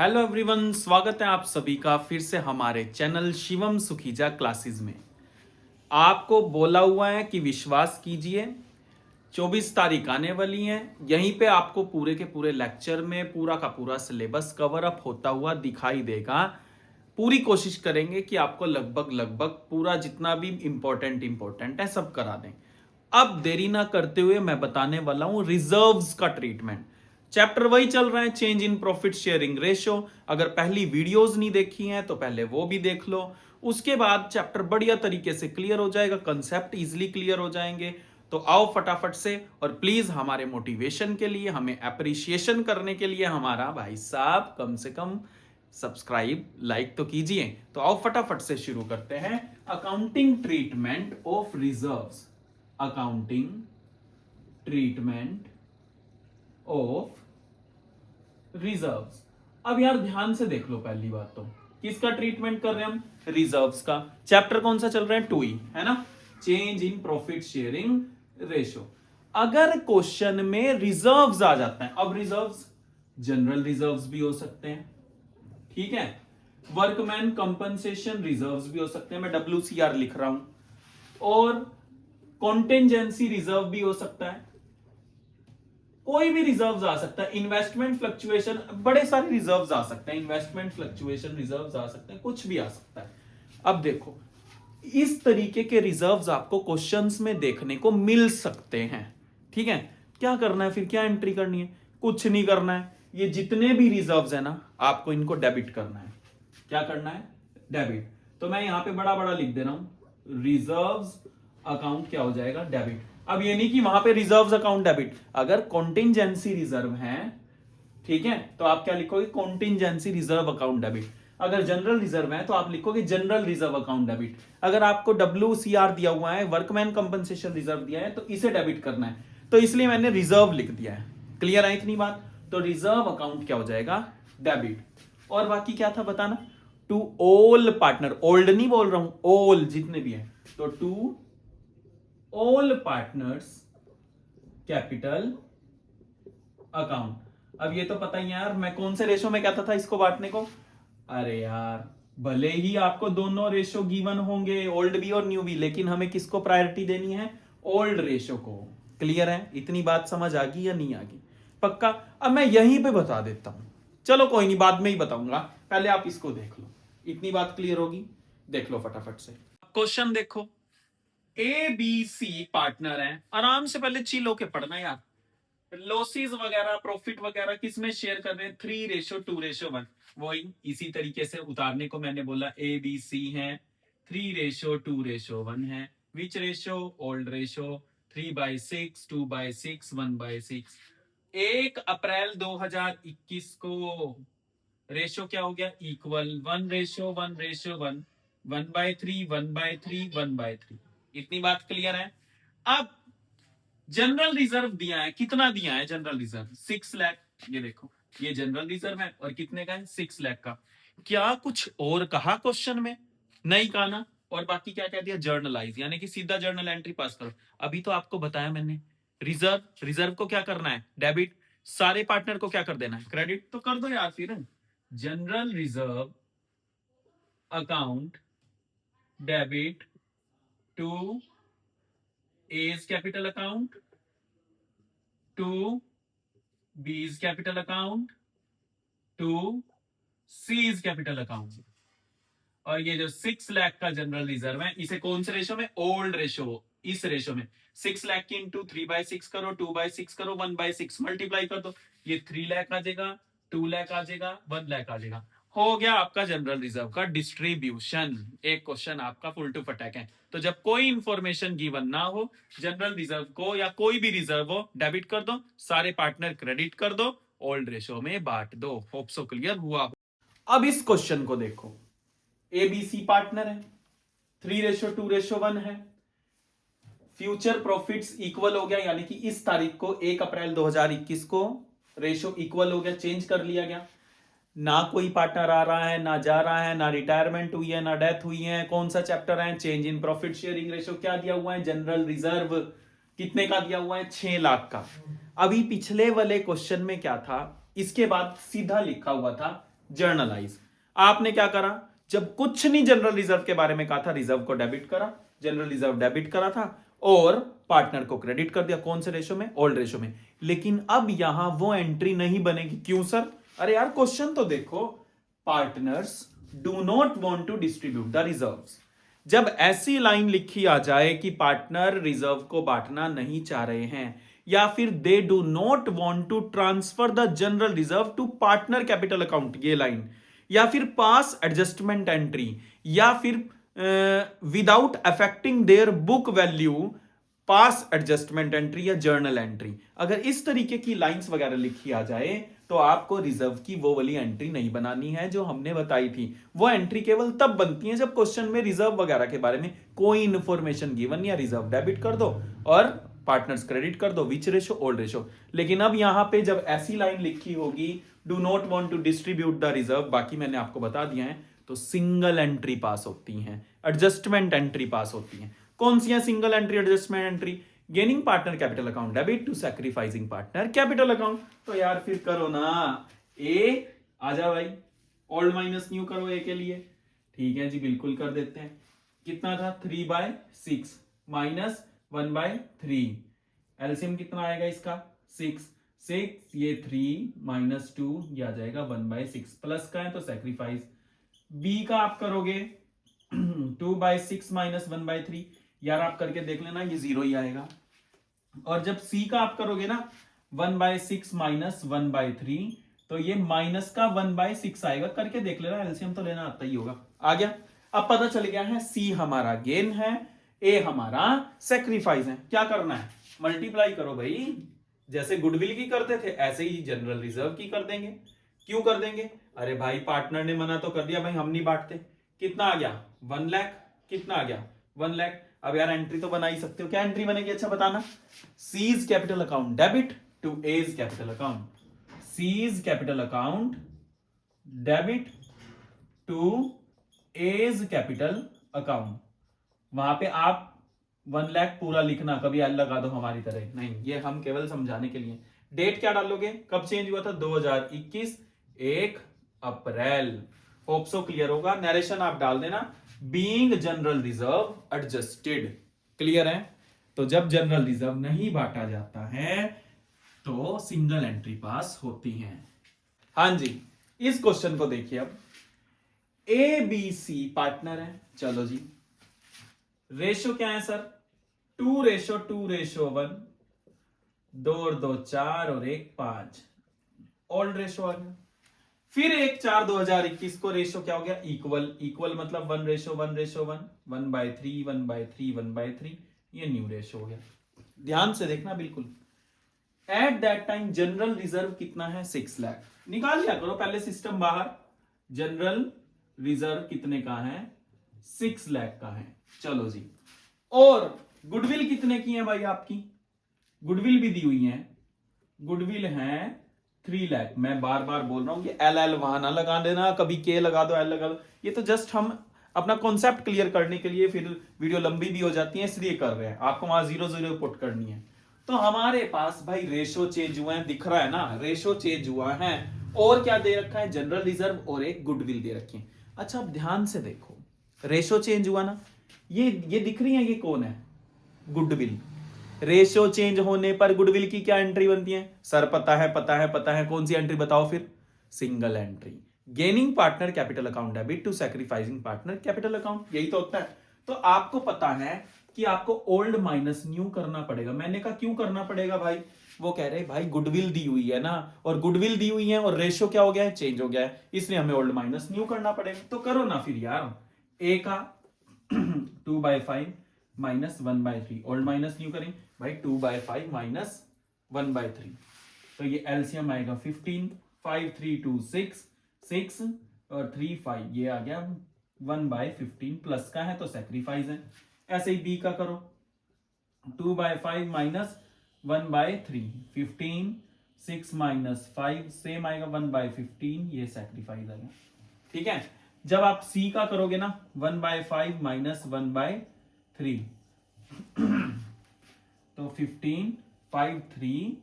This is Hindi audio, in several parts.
हेलो एवरीवन, स्वागत है आप सभी का फिर से हमारे चैनल शिवम सुखीजा क्लासेस में। आपको बोला हुआ है कि विश्वास कीजिए, 24 तारीख आने वाली है। यहीं पे आपको पूरे के पूरे लेक्चर में पूरा का पूरा सिलेबस कवर अप होता हुआ दिखाई देगा। पूरी कोशिश करेंगे कि आपको लगभग लगभग पूरा जितना भी इंपॉर्टेंट है सब करा दें। अब देरी ना करते हुए मैं बताने वाला हूं रिजर्व्स का ट्रीटमेंट। चैप्टर वही चल रहा है, change in profit sharing ratio. अगर पहली वीडियोस नहीं देखी हैं तो पहले वो भी देख लो। उसके बाद चैप्टर बढ़िया तरीके से क्लियर हो जाएगा, कंसेप्ट इजीली क्लियर हो जाएंगे। तो आओ फटाफट से, और प्लीज हमारे मोटिवेशन के लिए, हमें अप्रिसिएशन करने के लिए हमारा भाई साहब कम से कम सब्सक्राइब लाइक तो कीजिए। तो आओ फटाफट से शुरू करते हैं। Accounting treatment of reserves. Accounting treatment of reserves. अब यार ध्यान से देख लो, पहली बात तो किसका ट्रीटमेंट कर रहे हैं हम? रिजर्व्स का। चैप्टर कौन सा चल रहा है? 2 ही है ना, change in profit sharing ratio. अगर क्वेश्चन में रिजर्व्स आ जाता है, अब रिजर्व्स जनरल रिजर्व्स भी हो सकते हैं, ठीक है, वर्कमैन कंपनसेशन रिजर्व्स भी हो सकते हैं, मैं WCR लिख रहा हूं, और कॉन्टेंजेंसी रिजर्व भी हो सकता है। कोई भी रिजर्व्स आ सकता है, इन्वेस्टमेंट फ्लक्चुएशन, बड़े सारे रिजर्व्स आ सकते हैं, इन्वेस्टमेंट फ्लक्चुएशन रिजर्व्स आ सकते हैं, कुछ भी आ सकता है। अब देखो, इस तरीके के रिजर्व्स आपको क्वेश्चंस में देखने को मिल सकते हैं, ठीक है। क्या करना है फिर? क्या एंट्री करनी है? कुछ नहीं करना है। ये जितने भी रिजर्व्स है ना, आपको इनको डेबिट करना है। क्या करना है? डेबिट। तो मैं यहां पे बड़ा बड़ा लिख दे रहा हूं, रिजर्व्स अकाउंट क्या हो जाएगा? डेबिट। अब ये नहीं कि वहां पे रिजर्व्स अकाउंट डेबिट, अगर कॉन्टिंजेंसी रिजर्व है, ठीक है, तो आप क्या लिखोगे? कॉन्टिंजेंसी रिजर्व अकाउंट डेबिट। अगर जनरल रिजर्व है तो आप लिखोगे जनरल रिजर्व अकाउंट डेबिट। अगर आपको WCR दिया हुआ है, वर्कमैन कंपनसेशन रिजर्व दिया है, तो इसे डेबिट करना है, तो इसलिए मैंने रिजर्व लिख दिया है। क्लियर है इतनी बात? तो रिजर्व अकाउंट क्या हो जाएगा? डेबिट। और बाकी क्या था बताना? टू ऑल पार्टनर, ओल्ड नहीं बोल रहा हूं, ऑल जितने भी हैं, तो to all partners capital account. अब ये तो पता ही है यार, मैं कौन से रेशो में कहता था इसको बांटने को? अरे यार, भले ही आपको दोनों रेशो गिवन होंगे, ओल्ड भी और न्यू भी, लेकिन हमें किसको प्रायोरिटी देनी है? ओल्ड रेशो को। क्लियर है? इतनी बात समझ आ गई या नहीं आ गई? पक्का? अब मैं यहीं पे बता देता हूं, चलो कोई नहीं, बाद में ही बताऊंगा, पहले आप इसको देख लो। इतनी बात क्लियर होगी? देख लो फटाफट से क्वेश्चन। देखो, ABC पार्टनर हैं, आराम से पहले चिल होके पढ़ना यार। लॉसेस वगैरह प्रॉफिट वगैरह किस में शेयर कर रहे हैं? 3:2:1। वही इसी तरीके से उतारने को मैंने बोला, ABC है, 3:2:1 है। विच रेशो? Old ratio. 3/6, 2/6, 1/6। 1 अप्रैल 2021 को रेशो क्या हो गया? इक्वल 1:1:1, 1/3, 1/3, 1/3। इतनी बात क्लियर है? अब जनरल रिजर्व दिया है, कितना दिया है जनरल रिजर्व? 6 लाख। ये देखो, ये जनरल रिजर्व है, और कितने का है? 6 लाख का। क्या कुछ और कहा क्वेश्चन में? नहीं कहा ना। और बाकी क्या कह दिया? जर्नलाइज, यानी कि सीधा जर्नल एंट्री पास करो। अभी तो आपको बताया मैंने, रिजर्व, रिजर्व को क्या करना है? डेबिट। सारे पार्टनर को क्या कर देना है? क्रेडिट। तो कर दो यार फिर, general reserve account debit to A's capital account, to B's capital account, to C's capital account. और ये जो 6 लाख का जनरल रिजर्व है, इसे कौन से रेशो में? Old ratio. इस रेशो में 6 लाख की इंटू 3/6 करो, 2/6 करो, 1/6 मल्टीप्लाई कर दो, ये 3 लाख आ जाएगा, 2 लाख आ जाएगा, 1 लाख आ जाएगा। हो गया आपका जनरल रिजर्व का डिस्ट्रीब्यूशन। एक क्वेश्चन आपका फुल टू फटैक है। तो जब कोई इंफॉर्मेशन गिवन ना हो, जनरल रिजर्व को या कोई भी रिजर्व हो, डेबिट कर दो, सारे पार्टनर क्रेडिट कर दो, ओल्ड रेशो में बांट दो। होप सो क्लियर हुआ हो। अब इस क्वेश्चन को देखो, ABC पार्टनर है, 3:2:1 है, फ्यूचर प्रॉफिट्स इक्वल हो गया, यानी कि इस तारीख को 1 अप्रैल 2021 को रेशो इक्वल हो गया, चेंज कर लिया गया। ना कोई पार्टनर आ रहा है, ना जा रहा है, ना रिटायरमेंट हुई है, ना डेथ हुई है। कौन सा चैप्टर है? Change in profit sharing ratio. क्या दिया हुआ है? General reserve. कितने का दिया हुआ है? 6 लाख का। अभी पिछले वाले क्वेश्चन में क्या था? इसके बाद सीधा लिखा हुआ था जर्नलाइज। आपने क्या करा, जब कुछ नहीं जनरल रिजर्व के बारे में कहा था, रिजर्व को डेबिट करा, जनरल रिजर्व डेबिट करा था और पार्टनर को क्रेडिट कर दिया। कौन से रेशो में? ओल्ड रेशो में। लेकिन अब यहां वो एंट्री नहीं बनेगी। क्यों सर? अरे यार क्वेश्चन तो देखो, partners do not want to distribute the reserves. जब ऐसी लाइन लिखी आ जाए कि पार्टनर रिजर्व को बांटना नहीं चाह रहे हैं, या फिर they do not want to transfer the general reserve to partner capital account, ये लाइन, या फिर पास एडजस्टमेंट एंट्री, या फिर without affecting their book value, pass adjustment entry या जर्नल एंट्री, अगर इस तरीके की लाइंस वगैरह लिखी आ जाए तो आपको रिजर्व की वो वाली एंट्री नहीं बनानी है जो हमने बताई थी। वो एंट्री केवल तब बनती है जब क्वेश्चन में रिजर्व वगैरह के बारे में कोई इंफॉर्मेशन गिवन, या रिजर्व डेबिट कर दो और पार्टनर्स क्रेडिट कर दो, विच रेशो? Old ratio. लेकिन अब यहां पे जब ऐसी लाइन लिखी होगी, do not want to distribute the reserve, बाकी मैंने आपको बता दिया है, तो सिंगल एंट्री पास होती हैं, एडजस्टमेंट एंट्री पास होती हैं। कौन सी है single entry adjustment entry? Gaining partner capital account debit to sacrificing partner capital account. तो यार फिर करो ना, ए आजा भाई, ओल्ड माइनस न्यू करो ए के लिए। ठीक है जी, बिल्कुल कर देते हैं। कितना था? 3/6 माइनस 1/3, एलसीएम कितना आएगा इसका? 6, ये 3 माइनस 2, ये आ जाएगा 1/6, प्लस का है तो सैक्रिफाइस। बी का आप करोगे 2/6 माइनस 1/3, यार आप करके देख लेना, ये 0 ही आएगा। और जब सी का आप करोगे ना 1/6 माइनस 1/3, तो ये माइनस का 1/6 आएगा, करके देख लेना, एलसीएम तो लेना आता ही होगा। आ गया? अब पता चल गया है सी हमारा गेन है, ए हमारा सेक्रीफाइस है। क्या करना है? मल्टीप्लाई करो भाई, जैसे गुडविल की करते थे ऐसे ही जनरल रिजर्व की कर देंगे। क्यों कर देंगे? अरे भाई पार्टनर ने मना तो कर दिया भाई, हम नहीं बांटते। कितना आ गया? 1 लाख। कितना आ गया? 1 लाख। अब यार एंट्री तो बना ही सकते हो, क्या एंट्री बनेगी? अच्छा बताना। C's capital account debit to A's capital account, C's capital account debit to A's capital account. वहां पे आप 1 लाख पूरा लिखना, कभी एल लगा दो हमारी तरह नहीं, ये हम केवल समझाने के लिए। डेट क्या डालोगे? कब चेंज हुआ था? 2021 1 अप्रैल। होप सो क्लियर होगा। नरेशन आप डाल देना, being general reserve adjusted. Clear है? तो जब जनरल रिजर्व नहीं बांटा जाता है तो सिंगल एंट्री पास होती है। हां जी, इस क्वेश्चन को देखिए। अब ए बी सी पार्टनर है, चलो जी, रेशो क्या है सर? 2:2:1, 2 और 2 4 और 1 5, ओल्ड रेशो आ गया। फिर 1/4/2021 को रेशो क्या हो गया? इक्वल। इक्वल मतलब 1:1:1, 1/3 1/3 1/3, ये न्यू रेशो हो गया। ध्यान से देखना बिल्कुल। At that time general reserve कितना है? 6 लाख। निकाल लिया करो पहले सिस्टम बाहर। जनरल रिजर्व कितने का है? 6 लाख का है। चलो जी, और गुडविल कितने की है भाई आपकी? गुडविल भी दी हुई है, गुडविल है 3 लाख। मैं बार बार बोल रहा हूं कि एल एल वहां ना लगा देना, कभी के लगा दो, एल लगा दो। ये तो जस्ट हम अपना कॉन्सेप्ट क्लियर करने के लिए, फिर वीडियो लंबी भी हो जाती है इसलिए कर रहे हैं। आपको वहां 0 पुट करनी है। तो हमारे पास भाई रेशो चेंज हुआ है, दिख रहा है ना, रेशो चेंज हुआ है। और क्या दे रखा है? जनरल रिजर्व और एक गुडविल दे रखी है। अच्छा अब ध्यान से देखो, रेशो चेंज हुआ ना, ये दिख रही है, ये कौन है? गुडविल। रेशो चेंज होने पर गुडविल की क्या एंट्री बनती है? सर पता है, पता है, पता है, कौन सी एंट्री बताओ फिर? Single entry. Gaining partner capital account debit to sacrificing partner capital account, यही तो होता है। तो आपको पता है कि आपको ओल्ड माइनस न्यू करना पड़ेगा। मैंने कहा क्यों करना पड़ेगा भाई? वो कह रहे भाई गुडविल दी हुई है ना, और गुडविल दी हुई है और रेशो क्या हो गया है? चेंज हो गया है, इसलिए हमें ओल्ड माइनस न्यू करना पड़ेगा। तो करो ना फिर यार। ए का 2/5 माइनस 1/3, ओल्ड माइनस न्यू करें भाई, 2/5 माइनस 1/3, तो ये एलसीएम आएगा 15, 5 3 2 6, 6 और 3 5, ये आ गया 1/15, प्लस का है तो सैक्रिफाइस है। ऐसे ही बी का करो, 2/5 माइनस 1/3, 15, 6 माइनस 5 सेम आएगा 1/15, ये सैक्रिफाइस आएगा। ठीक है? जब आप सी का करोगे ना 1/5 माइनस 1/3, तो 15, 5 3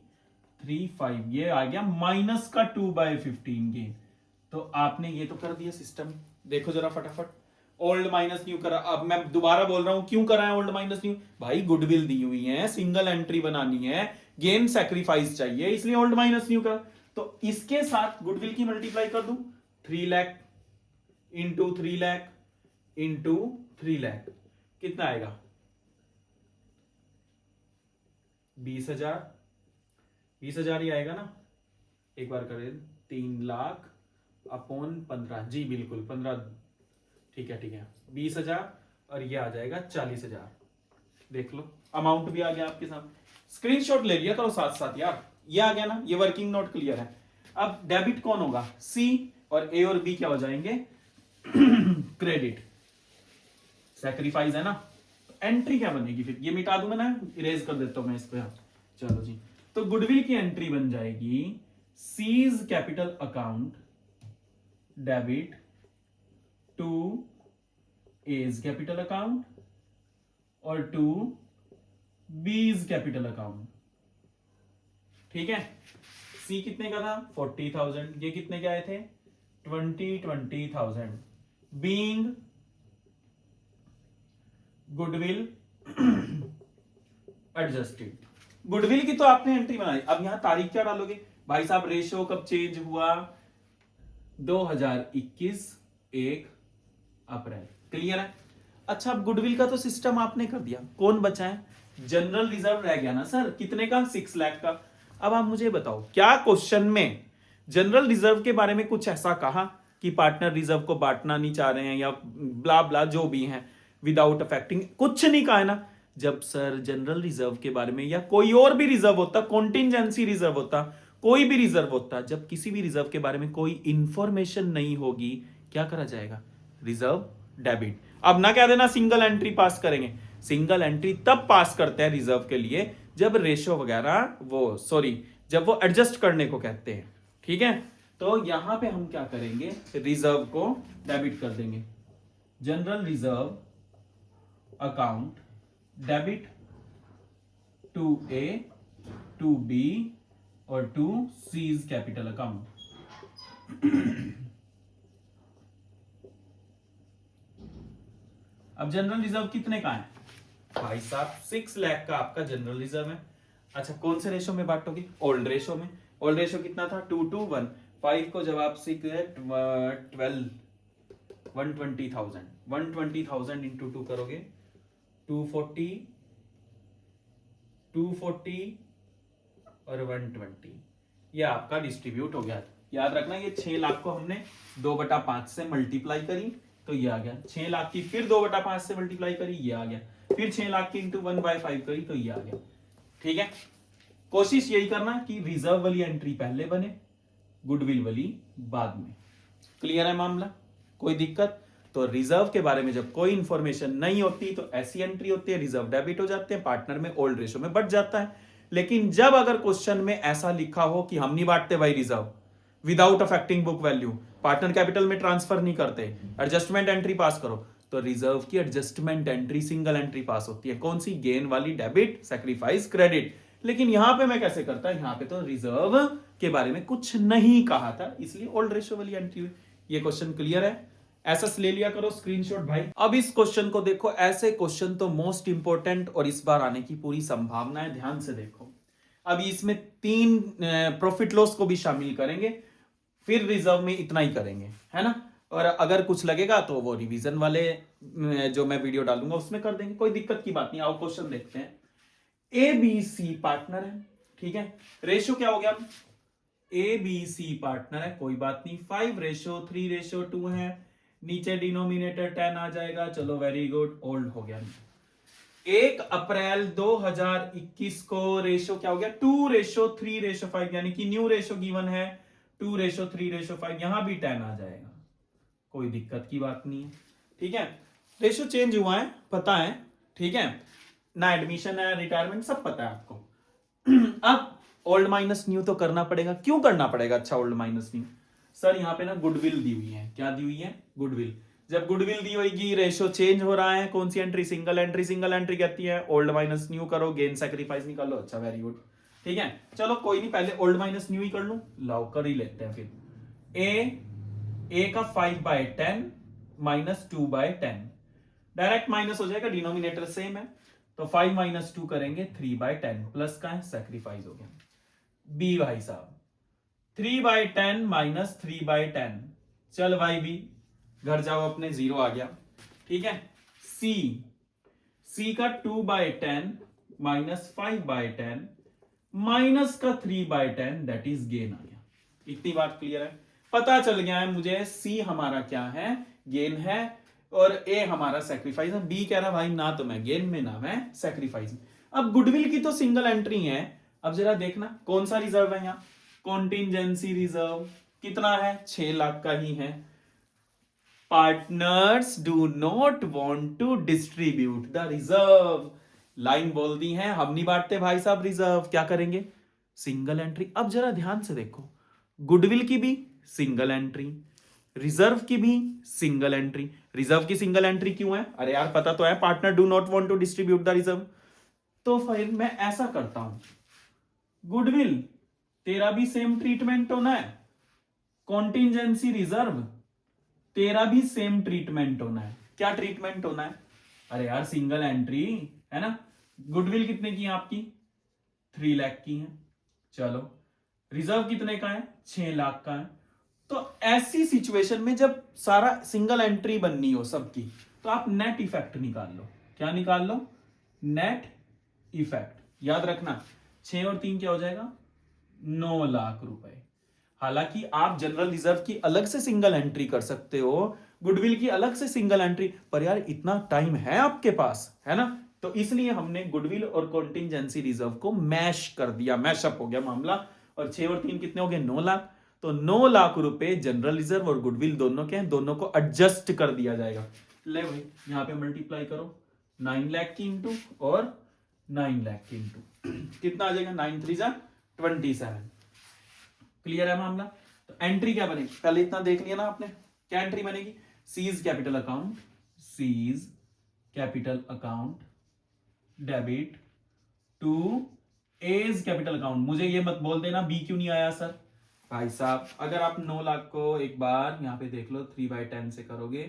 3 5, ये आ गया माइनस का 2/15 गेन। तो आपने ये तो कर दिया सिस्टम, देखो जरा फटाफट, ओल्ड माइनस न्यू करा। अब मैं दोबारा बोल रहा हूं क्यों करा है ओल्ड माइनस न्यू, भाई गुडविल दी हुई है, सिंगल एंट्री बनानी है, गेन सैक्रिफाइस चाहिए, इसलिए ओल्ड माइनस न्यू करा। तो इसके साथ गुडविल की मल्टीप्लाई कर दूं, 3 लाख इंटू 3 लाख इंटू 3 लाख, कितना आएगा 20,000, 20,000 ही आएगा ना, एक बार करें, 3 लाख अपॉन 15, जी बिल्कुल 15, ठीक है 20,000 और ये आ जाएगा 40,000। देख लो अमाउंट भी आ गया आपके साथ, स्क्रीनशॉट ले लिया करो साथ साथ यार, ये आ गया ना, ये वर्किंग नोट क्लियर है। अब डेबिट कौन होगा, सी, और ए और बी क्या हो जाएंगे क्रेडिट, सैक्रिफाइस है ना। एंट्री क्या बनेगी फिर, ये मिटा दूंगा ना, इरेज कर देता हूं मैं इसको यहाँ, चलो जी। तो गुडविल की एंट्री बन जाएगी C's capital account debit to A's capital account और टू बीज कैपिटल अकाउंट, ठीक है। सी कितने का था 40,000, ये कितने के आए थे 20,000, बीइंग गुडविल एडजस्टेड। गुडविल की तो आपने एंट्री बनाई, अब यहां तारीख क्या डालोगे भाई साहब, रेशो कब चेंज हुआ 2021 1 अप्रैल, क्लियर है। अच्छा अब गुडविल का तो सिस्टम आपने कर दिया, कौन बचा है जनरल रिजर्व रह गया ना सर, कितने का 6 लाख का। अब आप मुझे बताओ क्या क्वेश्चन में जनरल रिजर्व के बारे में कुछ ऐसा कहा कि पार्टनर रिजर्व को बांटना नहीं चाह रहे हैं या ब्ला ब्ला जो भी है विदाउट अफेक्टिंग, कुछ नहीं कहा है ना। जब सर जनरल रिजर्व के बारे में या कोई और भी रिजर्व होता, कॉन्टिजेंसी रिजर्व होता, कोई भी रिजर्व होता, जब किसी भी रिजर्व के बारे में कोई इंफॉर्मेशन नहीं होगी क्या करा जाएगा, रिजर्व डेबिट। अब ना कह देना सिंगल एंट्री पास करेंगे, सिंगल एंट्री तब पास करते हैं रिजर्व के लिए जब रेशो वगैरह वो जब वो एडजस्ट करने को कहते हैं, ठीक है। तो यहां पे हम क्या करेंगे, रिजर्व को डेबिट कर देंगे, general reserve account debit to A to B और टू सीज कैपिटल अकाउंट। अब जनरल रिजर्व कितने का है भाई साहब 6 लाख का आपका जनरल रिजर्व है। अच्छा कौन से रेशो में बांटोगे, ओल्ड रेशो में। ओल्ड रेशो कितना था 2:1, 5 को जब आप 120,000 इंटू 2 करोगे 240 और 120, ये आपका डिस्ट्रीब्यूट हो गया। याद रखना ये 6 लाख को हमने 2/5 से मल्टीप्लाई करी तो ये आ गया, 6 लाख की फिर 2/5 से मल्टीप्लाई करी ये आ गया, फिर 6 लाख की इंटू 1/5 करी तो ये आ गया, ठीक है। कोशिश यही करना कि रिजर्व वाली एंट्री पहले बने, गुडविल वाली बाद में, क्लियर है मामला, कोई दिक्कत। तो रिजर्व के बारे में जब कोई इंफॉर्मेशन नहीं होती तो ऐसी एंट्री होती है, रिजर्व डेबिट हो जाते हैं, पार्टनर में ओल्ड रेशो में बढ़ जाता है। लेकिन जब अगर क्वेश्चन में ऐसा लिखा हो कि हम नहीं बांटते भाई reserve without affecting book value, partner capital में ट्रांसफर नहीं करते, एडजस्टमेंट एंट्री पास करो, तो रिजर्व की एडजस्टमेंट एंट्री सिंगल एंट्री पास होती है, कौन सी, गेन वाली, डेबिट सैक्रिफाइस क्रेडिट। लेकिन यहां पे मैं कैसे करता, यहां पे तो रिजर्व के बारे में कुछ नहीं कहा था, इसलिए ओल्ड रेशो वाली एंट्री हुई। ये क्वेश्चन क्लियर है, ऐसा ले लिया करो स्क्रीनशॉट भाई। अब इस क्वेश्चन को देखो, ऐसे क्वेश्चन तो मोस्ट इंपोर्टेंट और इस बार आने की पूरी संभावना है, ध्यान से देखो। अब इसमें 3 प्रॉफिट लॉस को भी शामिल करेंगे, फिर रिजर्व में इतना ही करेंगे, है ना। और अगर कुछ लगेगा तो वो रिवीजन वाले जो मैं वीडियो डालूंगा उसमें कर देंगे, कोई दिक्कत की बात नहीं। आओ क्वेश्चन देखते हैं। ए बी सी पार्टनर है, ठीक है, रेशो क्या हो गया, ए बी सी पार्टनर है, कोई बात नहीं, 5:3:2 है, नीचे डिनोमिनेटर 10 आ जाएगा, चलो वेरी गुड, ओल्ड हो गया। 1 अप्रैल 2021 को रेशो क्या हो गया 2:3:5, यानी कि न्यू रेशो गिवन है 2:3:5, यहां भी 10 आ जाएगा, कोई दिक्कत की बात नहीं है, ठीक है। रेशो चेंज हुआ है पता है, ठीक है ना, एडमिशन है, रिटायरमेंट सब पता है आपको। अब ओल्ड माइनस न्यू तो करना पड़ेगा, क्यों करना पड़ेगा, अच्छा ओल्ड माइनस न्यू, सर यहाँ पे ना गुडविल दी हुई है, क्या दी हुई है, गुडविल। जब गुडविल दी होगी रेशो चेंज हो रहा है, कौन सी entry, single entry, single entry कहती है ओल्ड माइनस न्यू करो, गेन सैक्रिफाइस निकालो, अच्छा वेरी गुड, ठीक है। चलो कोई नहीं, पहले ओल्ड माइनस न्यू ही कर लूं, लाओ कर ही लेते हैं फिर। ए ए का 5/10 माइनस 2/10, डायरेक्ट माइनस हो जाएगा, डिनोमिनेटर सेम है, तो 5 माइनस 2 करेंगे 3/10, प्लस का है सेक्रीफाइस हो गया। बी भाई साहब 3/10 माइनस 3/10, चल भाई बी घर जाओ अपने, 0 आ गया। ठीक है, सी, सी का 2/10 माइनस 5/10 माइनस का 3/10, दैट इज गेन आ गया। इतनी बात क्लियर है, पता चल गया है मुझे सी हमारा क्या है, गेन है, और ए हमारा सेक्रीफाइस है। बी कह रहा भाई ना तो मैं गेन में ना मैं सेक्रीफाइस में। अब गुडविल की तो सिंगल एंट्री है, अब जरा देखना कौन सा रिजर्व है यहाँ, कॉन्टिजेंसी रिजर्व कितना है, 6 लाख का ही है। Partners do not want to distribute the reserve, line बोल दी है, हम नहीं बांटते भाई साहब रिजर्व, क्या करेंगे, सिंगल एंट्री। अब जरा ध्यान से देखो, गुडविल की भी सिंगल एंट्री, रिजर्व की भी सिंगल एंट्री। रिजर्व की सिंगल एंट्री क्यों है, अरे यार पता तो है, partner do not want to distribute the reserve. तो फिर मैं ऐसा करता हूं, गुडविल तेरा भी सेम ट्रीटमेंट होना है, कॉन्टिजेंसी रिजर्व तेरा भी सेम ट्रीटमेंट होना है। क्या ट्रीटमेंट होना है, अरे यार सिंगल एंट्री है ना। गुडविल कितने की है आपकी, 3 लाख की है, चलो रिजर्व कितने का है, 6 लाख का है। तो ऐसी सिचुएशन में जब सारा सिंगल एंट्री बननी हो सबकी, तो आप नेट इफेक्ट निकाल लो। क्या निकाल लो, नेट इफेक्ट। याद रखना 6 और 3 क्या हो जाएगा, 9 लाख रुपए। हालांकि आप जनरल रिजर्व की अलग से सिंगल एंट्री कर सकते हो, गुडविल की अलग से सिंगल एंट्री, पर यार इतना टाइम है आपके पास, है ना, तो इसलिए हमने गुडविल और कॉन्टिजेंसी रिजर्व को मैश कर दिया, मैशअप हो गया मामला। और 6 और 3 कितने हो गए, 9 लाख। तो 9 लाख रुपए जनरल रिजर्व और गुडविल दोनों के हैं, दोनों को एडजस्ट कर दिया जाएगा। ले भाई यहां पे मल्टीप्लाई करो, 9 लाख की इंटू और 9 लाख की इंटू, कितना आ जाएगा, 9 3 जा 27। क्लियर है मामला। तो एंट्री क्या बनेगी, पहले इतना देख लिया ना आपने, क्या एंट्री बनेगी, C's capital account, C's capital account debit to A's capital account. मुझे ये मत बोल देना बी क्यों नहीं आया सर, भाई साहब अगर आप 9 लाख को एक बार यहां पे देख लो 3/10 से करोगे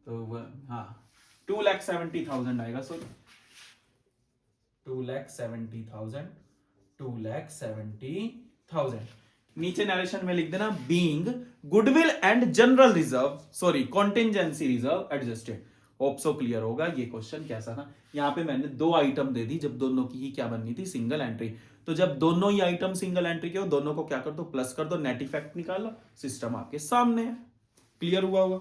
तो हाँ 2,70,000 आएगा, सॉरी 2,70,000, 2,70,000। नीचे नरेशन में लिख देना being goodwill and general reserve, sorry contingency reserve adjusted. Hope so clear होगा। ये क्वेश्चन कैसा था, यहाँ पे मैंने 2 आइटम दे दी, जब दोनों की ही क्या बननी थी, सिंगल एंट्री। तो जब दोनों ही आइटम सिंगल एंट्री के हो, दोनों को क्या कर दो, प्लस कर दो, नेट इफेक्ट निकालो, सिस्टम आपके सामने है। क्लियर हुआ होगा।